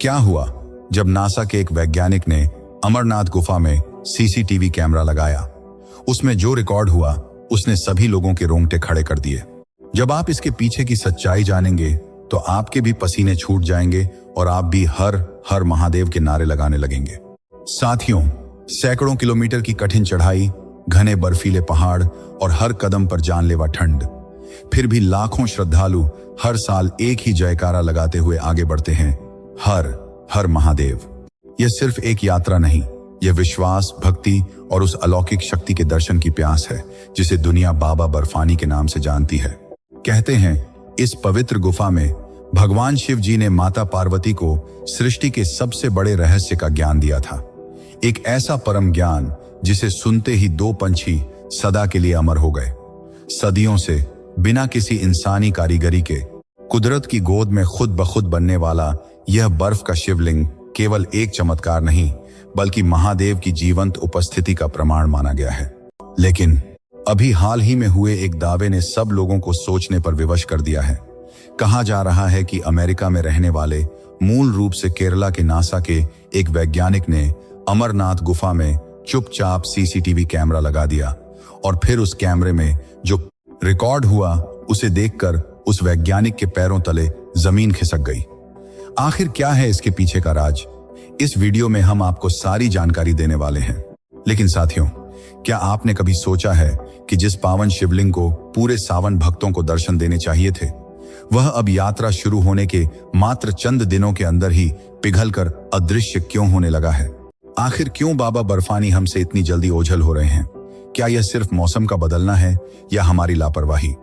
क्या हुआ जब नासा के एक वैज्ञानिक ने अमरनाथ गुफा में सीसीटीवी कैमरा लगाया। उसमें जो रिकॉर्ड हुआ उसने सभी लोगों के रोंगटे खड़े कर दिए। जब आप इसके पीछे की सच्चाई जानेंगे तो आपके भी पसीने छूट जाएंगे और आप भी हर हर महादेव के नारे लगाने लगेंगे। साथियों, सैकड़ों किलोमीटर की कठिन चढ़ाई, घने बर्फीले पहाड़ और हर कदम पर जानलेवा ठंड, फिर भी लाखों श्रद्धालु हर साल एक ही जयकारा लगाते हुए आगे बढ़ते हैं, हर हर महादेव। यह सिर्फ एक यात्रा नहीं, यह विश्वास, भक्ति और उस अलौकिक शक्ति के दर्शन की प्यास है जिसे दुनिया बाबा बर्फानी के नाम से जानती है। कहते हैं इस पवित्र गुफा में भगवान शिव जी ने माता पार्वती को सृष्टि के सबसे बड़े रहस्य का ज्ञान दिया था। एक ऐसा परम ज्ञान जिसे सुनते ही दो पंछी सदा के लिए अमर हो गए। सदियों से बिना किसी इंसानी कारीगरी के कुदरत की गोद में खुद ब खुद बनने वाला यह बर्फ का शिवलिंग केवल एक चमत्कार नहीं बल्कि महादेव की जीवंत उपस्थिति का प्रमाण माना गया है। लेकिन अभी हाल ही में हुए एक दावे ने सब लोगों को सोचने पर विवश कर दिया है। कहा जा रहा है कि अमेरिका में रहने वाले मूल रूप से केरला के नासा के एक वैज्ञानिक ने अमरनाथ गुफा में चुपचाप सीसीटीवी कैमरा लगा दिया और फिर उस कैमरे में जो रिकॉर्ड हुआ उसे देखकर उस वैज्ञानिक के पैरों तले जमीन खिसक गई। आखिर क्या है इसके पीछे का राज? इस वीडियो में हम आपको सारी जानकारी देने वाले हैं। लेकिन साथियों, क्या आपने कभी सोचा है कि जिस पावन शिवलिंग को पूरे सावन भक्तों को दर्शन देने चाहिए थे, वह अब यात्रा शुरू होने के मात्र चंद दिनों के अंदर ही पिघलकर अदृश्य क्यों होने लगा है? आखिर क्यों बाबा बर्फानी हमसे इतनी जल्दी ओझल हो रहे हैं? क्या यह सिर्फ मौसम का बदलना है या हमारी लापरवाही?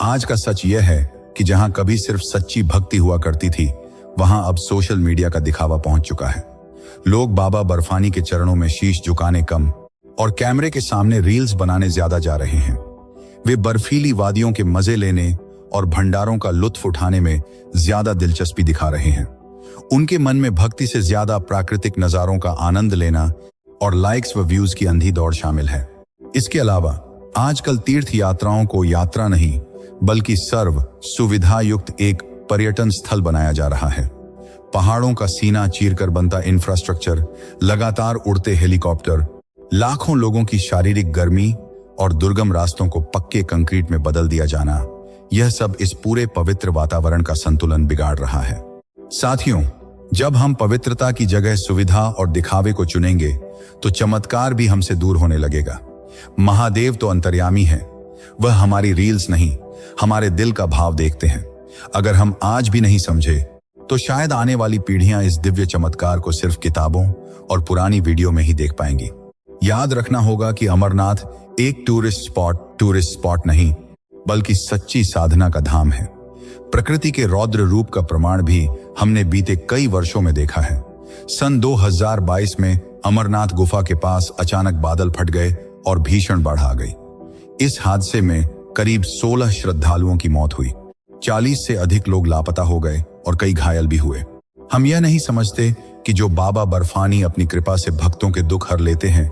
आज का सच यह है कि जहां कभी सिर्फ सच्ची भक्ति हुआ करती थी, वहां अब सोशल मीडिया का दिखावा पहुंच चुका है। लोग बाबा बर्फानी के चरणों में शीश झुकाने कम और कैमरे के सामने रील्स बनाने ज्यादा जा रहे हैं। वे बर्फीली वादियों के मजे लेने और भंडारों का लुत्फ उठाने में ज्यादा दिलचस्पी दिखा रहे हैं। उनके मन में भक्ति से ज्यादा प्राकृतिक नजारों का आनंद लेना और लाइक्स व व्यूज की अंधी दौड़ शामिल है। इसके अलावा आजकल तीर्थ यात्राओं को यात्रा नहीं बल्कि सर्व सुविधा युक्त एक पर्यटन स्थल बनाया जा रहा है। पहाड़ों का सीना चीरकर बनता इंफ्रास्ट्रक्चर, लगातार उड़ते हेलीकॉप्टर, लाखों लोगों की शारीरिक गर्मी और दुर्गम रास्तों को पक्के कंक्रीट में बदल दिया जाना, यह सब इस पूरे पवित्र वातावरण का संतुलन बिगाड़ रहा है। साथियों, जब हम पवित्रता की जगह सुविधा और दिखावे को चुनेंगे तो चमत्कार भी हमसे दूर होने लगेगा। महादेव तो अंतर्यामी है, वह हमारी रील्स नहीं, हमारे दिल का भाव देखते हैं। अगर हम आज भी नहीं समझे तो शायद आने वाली पीढ़ियां इस दिव्य चमत्कार को सिर्फ किताबों और पुरानी वीडियो में ही देख पाएंगी। याद रखना होगा कि अमरनाथ एक टूरिस्ट स्पॉट नहीं बल्कि सच्ची साधना का धाम है। प्रकृति के रौद्र रूप का प्रमाण भी हमने बीते कई वर्षों में देखा है। सन 2022 में अमरनाथ गुफा के पास अचानक बादल फट गए और भीषण बाढ़ आ गई। इस हादसे में करीब 16 श्रद्धालुओं की मौत हुई, 40 से अधिक लोग लापता हो गए और कई घायल भी हुए। हम यह नहीं समझते कि जो बाबा बर्फानी अपनी कृपा से भक्तों के दुख हर लेते हैं,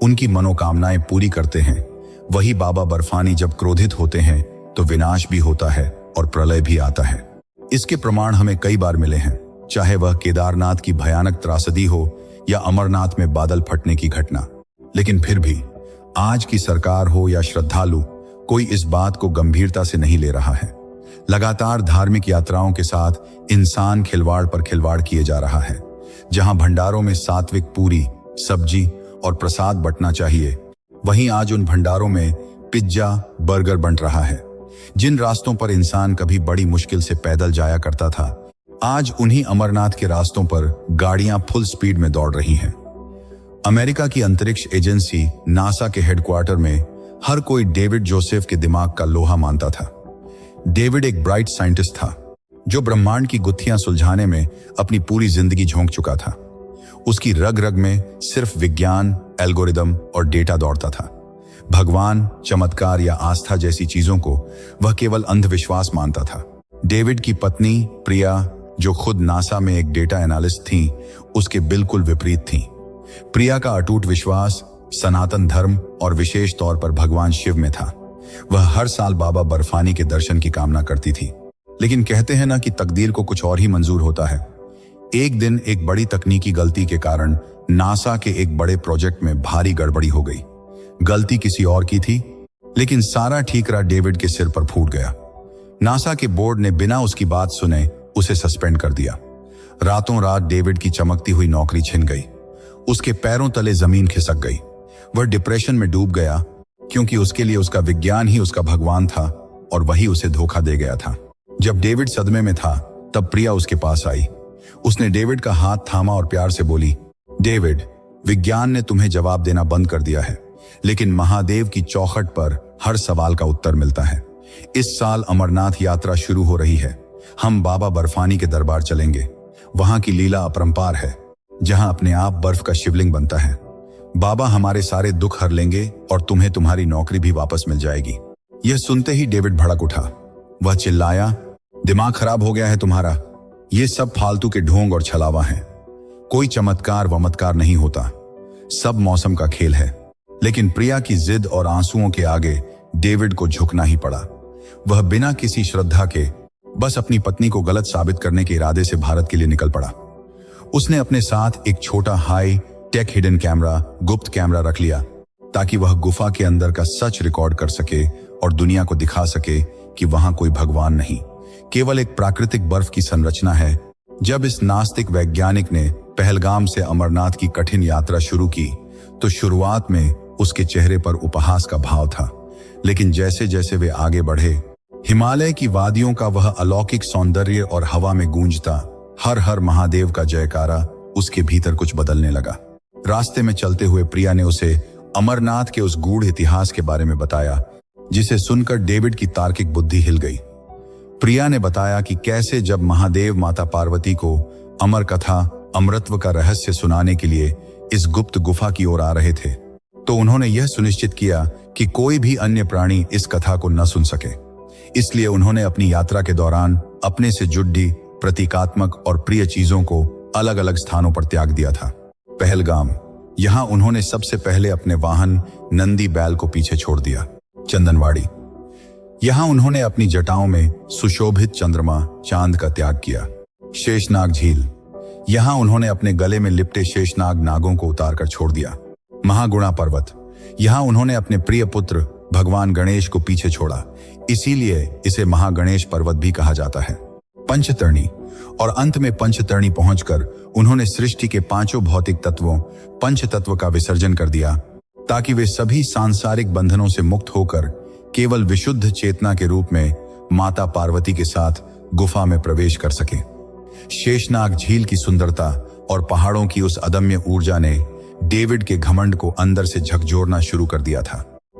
उनकी मनोकामनाएं पूरी करते हैं, वही बाबा बर्फानी जब क्रोधित होते हैं तो विनाश भी होता है और प्रलय भी आता है। इसके प्रमाण हमें कई बार मिले हैं, चाहे वह केदारनाथ की भयानक त्रासदी हो या अमरनाथ में बादल फटने की घटना। लेकिन फिर भी आज की सरकार हो या श्रद्धालु, कोई इस बात को गंभीरता से नहीं ले रहा है। लगातार धार्मिक यात्राओं के साथ इंसान खिलवाड़ पर खिलवाड़ किए जा रहा है। जहां भंडारों में सात्विक पूरी, सब्जी और प्रसाद बंटना चाहिए, वहीं आज उन भंडारों में पिज्जा, बर्गर बंट रहा है। जिन रास्तों पर इंसान कभी बड़ी मुश्किल से पैदल जाया करता था, आज उन्हीं अमरनाथ के रास्तों पर गाड़ियां फुल स्पीड में दौड़ रही हैं। अमेरिका की अंतरिक्ष एजेंसी नासा के हेडक्वार्टर में हर कोई डेविड जोसेफ के दिमाग का लोहा मानता था। डेविड एक ब्राइट साइंटिस्ट था जो ब्रह्मांड की गुत्थियां सुलझाने में अपनी पूरी जिंदगी झोंक चुका था। उसकी रग रग में सिर्फ विज्ञान, एल्गोरिदम और डेटा दौड़ता था। भगवान, चमत्कार या आस्था जैसी चीजों को वह केवल अंधविश्वास मानता था। डेविड की पत्नी प्रिया, जो खुद नासा में एक डेटा एनालिस्ट थी, उसके बिल्कुल विपरीत थी। प्रिया का अटूट विश्वास सनातन धर्म और विशेष तौर पर भगवान शिव में था। वह हर साल बाबा बर्फानी के दर्शन की कामना करती थी। लेकिन कहते हैं ना कि तकदीर को कुछ और ही मंजूर होता है। एक दिन एक बड़ी तकनीकी गलती के कारण नासा के एक बड़े प्रोजेक्ट में भारी गड़बड़ी हो गई। गलती किसी और की थी, लेकिन सारा ठीकरा डेविड के सिर पर फूट गया। नासा के बोर्ड ने बिना उसकी बात सुने उसे सस्पेंड कर दिया। रातों रात डेविड की चमकती हुई नौकरी छिन गई। उसके पैरों तले जमीन खिसक गई। वह डिप्रेशन में डूब गया, क्योंकि उसके लिए उसका विज्ञान ही उसका भगवान था और वही उसे धोखा दे गया था। जब डेविड सदमे में था, तब प्रिया उसके पास आई। उसने डेविड का हाथ थामा और प्यार से बोली, डेविड, विज्ञान ने तुम्हें जवाब देना बंद कर दिया है, लेकिन महादेव की चौखट पर हर सवाल का उत्तर मिलता है। इस साल अमरनाथ यात्रा शुरू हो रही है। हम बाबा बर्फानी के दरबार चलेंगे। वहां की लीला अपरंपार है, जहां अपने आप बर्फ का शिवलिंग बनता है। बाबा हमारे सारे दुख हर लेंगे और तुम्हें तुम्हारी नौकरी भी वापस मिल जाएगी। यह सुनते ही डेविड भड़क उठा। वह चिल्लाया, दिमाग खराब हो गया है तुम्हारा? ये सब फालतू के ढोंग और छलावा है। कोई चमत्कार वमत्कार नहीं होता, सब मौसम का खेल है। लेकिन प्रिया की जिद और आंसुओं के आगे डेविड को झुकना ही पड़ा। वह बिना किसी श्रद्धा के बस अपनी पत्नी को गलत साबित करने के इरादे से भारत के लिए निकल पड़ा। उसने अपने साथ एक छोटा हाई टेक हिडन कैमरा, गुप्त कैमरा रख लिया, ताकि वह गुफा के अंदर का सच रिकॉर्ड कर सके और दुनिया को दिखा सके कि वहां कोई भगवान नहीं, केवल एक प्राकृतिक बर्फ की संरचना है। जब इस नास्तिक वैज्ञानिक ने पहलगाम से अमरनाथ की कठिन यात्रा शुरू की, तो शुरुआत में उसके चेहरे पर उपहास का भाव था, लेकिन जैसे जैसे वे आगे बढ़े, हिमालय की वादियों का वह अलौकिक सौंदर्य और हवा में गूंजता हर हर महादेव का जयकारा उसके भीतर कुछ बदलने लगा। रास्ते में चलते हुए प्रिया ने उसे अमरनाथ के उस गूढ़ इतिहास के बारे में बताया, जिसे सुनकर डेविड की तार्किक बुद्धि हिल गई। प्रिया ने बताया कि कैसे जब महादेव माता पार्वती को अमर कथा अमृतत्व का रहस्य सुनाने के लिए इस गुप्त गुफा की ओर आ रहे थे, तो उन्होंने यह सुनिश्चित किया कि कोई भी अन्य प्राणी इस कथा को न सुन सके। इसलिए उन्होंने अपनी यात्रा के दौरान अपने से जुड़ी प्रतीकात्मक और प्रिय चीजों को अलग अलग स्थानों पर त्याग दिया था। पहलगाम, यहां उन्होंने सबसे पहले अपने वाहन नंदी बैल को पीछे छोड़ दिया। चंदनवाड़ी, यहां उन्होंने अपनी जटाओं में सुशोभित चंद्रमा चांद का त्याग किया। शेषनाग झील, यहां उन्होंने अपने गले में लिपटे शेषनाग नागों को उतारकर छोड़ दिया। महागुणा पर्वत, यहां उन्होंने अपने प्रिय पुत्र भगवान गणेश को पीछे छोड़ा, इसीलिए इसे महागणेश पर्वत भी कहा जाता है। पंचतरणी, और अंत में पंचतरणी पहुंचकर उन्होंने सृष्टि के पांचों भौतिक तत्वों पंचतत्व का विसर्जन कर दिया, ताकि वे सभी सांसारिक बंधनों से मुक्त होकर केवल विशुद्ध चेतना के रूप में माता पार्वती के साथ गुफा में प्रवेश कर सके। शेषनाग झील की सुंदरता और पहाड़ों की उस अदम्य ऊर्जा ने डेविड के घमंड को अंदर से झकझोरना शुरू कर दिया था।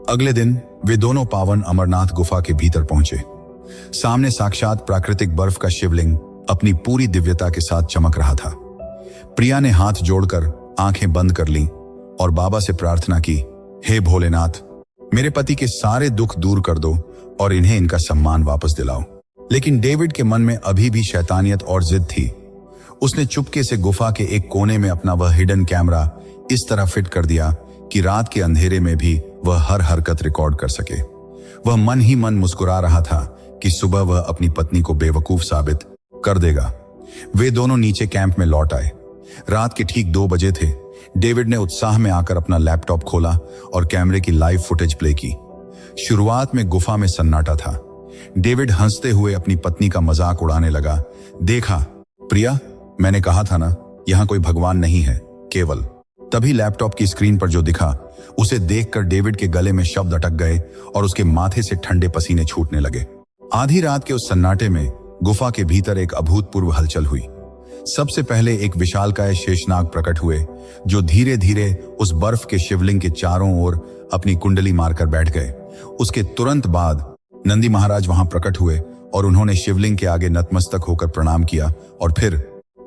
अगले दिन वे दोनों पावन अमरनाथ गुफा के भीतर पहुंचे। सामने साक्षात प्राकृतिक बर्फ का शिवलिंग अपनी पूरी दिव्यता के साथ चमक रहा था। प्रिया ने हाथ जोड़कर आंखें बंद कर लीं और बाबा से प्रार्थना की, हे भोलेनाथ, मेरे पति के सारे दुख दूर कर दो और इन्हें इनका सम्मान वापस दिलाओ। लेकिन डेविड के मन में अभी भी शैतानियत और जिद थी। उसने चुपके से गुफा के एक कोने में अपना वह हिडन कैमरा इस तरह फिट कर दिया कि रात के अंधेरे में भी वह हर हरकत रिकॉर्ड कर सके। वह मन ही मन मुस्कुरा रहा था कि सुबह वह अपनी पत्नी को बेवकूफ साबित कर देगा। वे दोनों नीचे कैंप में लौट आए। रात के ठीक 2 बजे थे। डेविड ने उत्साह में आकर अपना लैपटॉप खोला और कैमरे की लाइव फुटेज प्ले की। शुरुआत में गुफा में सन्नाटा था। डेविड हंसते हुए अपनी पत्नी का मजाक उड़ाने लगा। देखा प्रिया, मैंने कहा था ना, यहां कोई भगवान नहीं है, केवल। तभी लैपटॉप की स्क्रीन पर जो दिखा, उसे देखकर डेविड के गले में शब्द अटक गए और उसके माथे से ठंडे पसीने छूटने लगे। आधी रात के उस सन्नाटे में गुफा के भीतर एक अभूतपूर्व हलचल हुई। सबसे पहले एक विशालकाय शेषनाग प्रकट हुए, जो धीरे धीरे उस बर्फ के शिवलिंग के चारों ओर अपनी कुंडली मारकर बैठ गए। उसके तुरंत बाद नंदी महाराज वहां प्रकट हुए और उन्होंने शिवलिंग के आगे नतमस्तक होकर प्रणाम किया, और फिर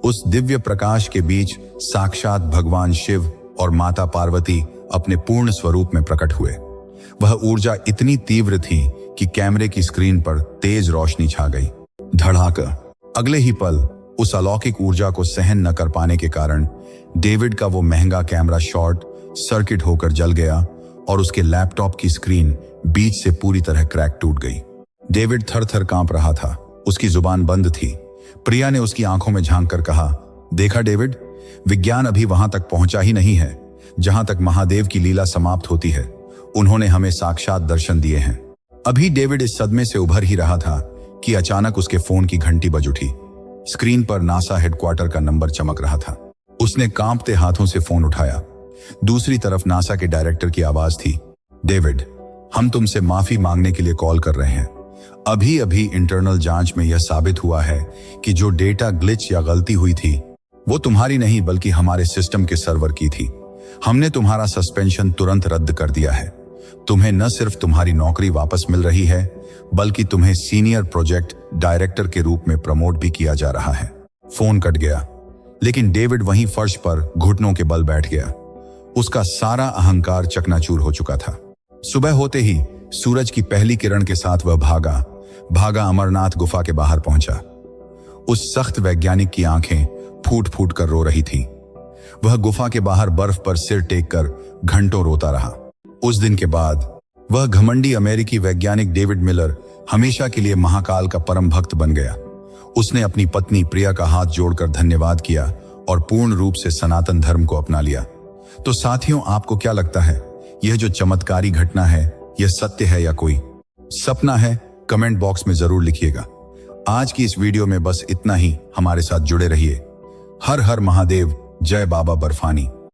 उस दिव्य प्रकाश के बीच साक्षात भगवान शिव और माता पार्वती अपने पूर्ण स्वरूप में प्रकट हुए। वह ऊर्जा इतनी तीव्र थी कि कैमरे की स्क्रीन पर तेज रोशनी छा गई। धड़ाका। अगले ही पल उस अलौकिक ऊर्जा को सहन न कर पाने के कारण डेविड का वो महंगा कैमरा शॉर्ट सर्किट होकर जल गया और उसके लैपटॉप की स्क्रीन बीच से पूरी तरह क्रैक टूट गई। डेविड थर थर कांप रहा था। उसकी जुबान बंद थी। प्रिया ने उसकी आंखों में झांक कर कहा, देखा डेविड, विज्ञान अभी वहां तक पहुंचा ही नहीं है जहां तक महादेव की लीला समाप्त होती है। उन्होंने हमें साक्षात दर्शन दिए हैं। अभी डेविड इस सदमे से उभर ही रहा था कि अचानक उसके फोन की घंटी बज उठी। स्क्रीन पर नासा हेडक्वार्टर का नंबर चमक रहा था। उसने कांपते हाथों से फोन उठाया। दूसरी तरफ नासा के डायरेक्टर की आवाज थी, डेविड, हम तुमसे माफी मांगने के लिए कॉल कर रहे हैं। अभी अभी इंटरनल जांच में यह साबित हुआ है कि जो डेटा ग्लिच या गलती हुई थी वो तुम्हारी नहीं बल्कि हमारे सिस्टम के सर्वर की थी। हमने तुम्हारा सस्पेंशन तुरंत रद्द कर दिया है। तुम्हें न सिर्फ तुम्हारी नौकरी वापस मिल रही है बल्कि तुम्हें सीनियर प्रोजेक्ट डायरेक्टर के रूप में प्रमोट भी किया जा रहा है। फोन कट गया, लेकिन डेविड वहीं फर्श पर घुटनों के बल बैठ गया। उसका सारा अहंकार चकनाचूर हो चुका था। सुबह होते ही सूरज की पहली किरण के साथ वह भागा अमरनाथ गुफा के बाहर पहुंचा। उस सख्त वैज्ञानिक की आंखें फूट फूट कर रो रही थीं। वह गुफा के बाहर बर्फ पर सिर टेक कर घंटों रोता रहा। उस दिन के बाद वह घमंडी अमेरिकी वैज्ञानिक डेविड मिलर हमेशा के लिए महाकाल का परम भक्त बन गया। उसने अपनी पत्नी प्रिया का हाथ जोड़कर धन्यवाद किया और पूर्ण रूप से सनातन धर्म को अपना लिया। तो साथियों, आपको क्या लगता है, यह जो चमत्कारी घटना है यह सत्य है या कोई सपना है? कमेंट बॉक्स में जरूर लिखिएगा। आज की इस वीडियो में बस इतना ही। हमारे साथ जुड़े रहिए। हर हर महादेव। जय बाबा बर्फानी।